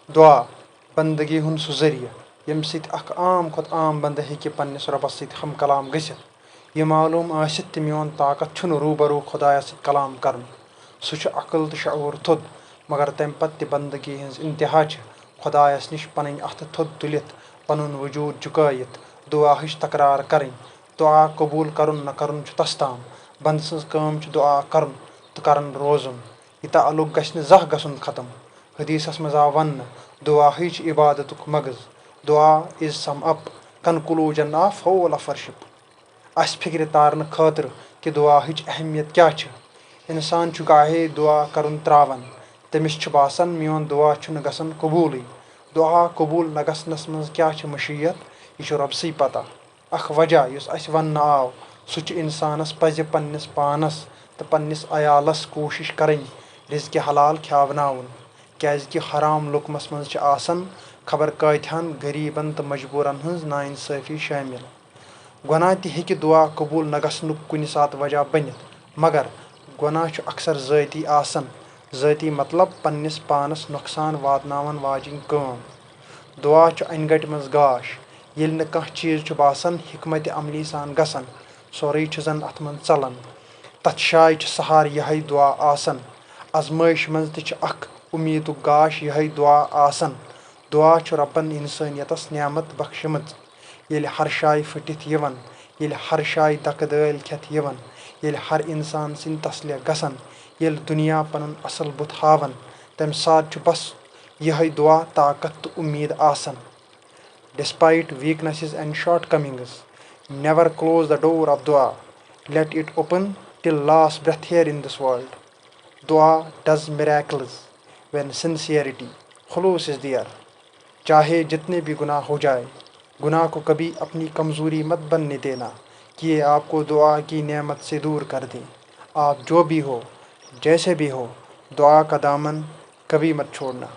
दुआ बंदगी हुंद सु जरिया यम सित अख आम खोत आम बंद हेकि पन्निस रब्बस सित हम कलाम गसित यह मालूम आसित त मियोन ताकत छुन रूबरू खुदायस सित कलाम करन सु छु अकल त शऊर थोद मगर तम पत त बंदगी हंज इंतहा छ खुदायस निश पन अथ थोद तुलित पनुन वजूद झुकायित दुआ हिश तकरार करें दुआ कबूल करुन न करुन छु तस ताम बंद सज काम छ दुआ करन तो करन रोजुन यह ताल्लुक गछ न जह गसुन खत्म हदीसस मज आव वन दुआ ही छ इबादतुक मगज दुआ is sum up conclusion of whole अफरशिप अस फिक्र तारन खातिर कि दुआ हिच अहमियत क्या छ इंसान छु गाहे दुआ करन त्रावन तमिस छु बासन मियोन दुआ छु न गसन कबूल दुआ कबूल न गसनस मज क्या छ मशीयत यह छु रबसी पता अख वजह युस अस वन आव सु छु इंसानस पज पन्निस पानस तो पन्निस अयालस कोशिश करें रिज़्क़ हलाल ख्यावनाउन क्याजकि हराम लुकमस मज छ आसन खबर कतहन गरीबन तो मजबूरन हंज नाइंसाफी शामिल गुनाह त हेकि दुआ कबूल न गसनुक कुनि सात वजह बनित मगर गुनाह छु अक्सर ज़ाती आसन ज़ाती मतलब पन्निस पानस नुकसान वातनावन वाजिन काम दुआ छु अनगट मज गाश येल न कह चीज छु बासन हिकमत अमली सान गसन सोरे छु जन अथ मन चलन तथ शाय छु सहार यही दुआ आसन आजमाइश मज त छु अख उम्मीदुक गाश यही दुआ आसन दुआ छु रब्बन इंसानियतस नियामत बख्शमत येल हर शाय फटित यवन येल हर शाय दक दल खेत यवन येल हर इंसान सिन तसलिया गसन येल दुनिया पनुन असल बुत हावन तम साथ छु बस यही दुआ ताकत तो उम्मीद आसन despite weaknesses and shortcomings never close the door of dua let it open till last breath here in this world dua does miracles when sincerity खुलूस इज देयर चाहे जितने भी गुनाह हो जाए गुनाह को कभी अपनी कमज़ोरी मत बनने देना कि ये आपको दुआ की नेमत से दूर कर दे आप जो भी हो जैसे भी हो दुआ का दामन कभी मत छोड़ना।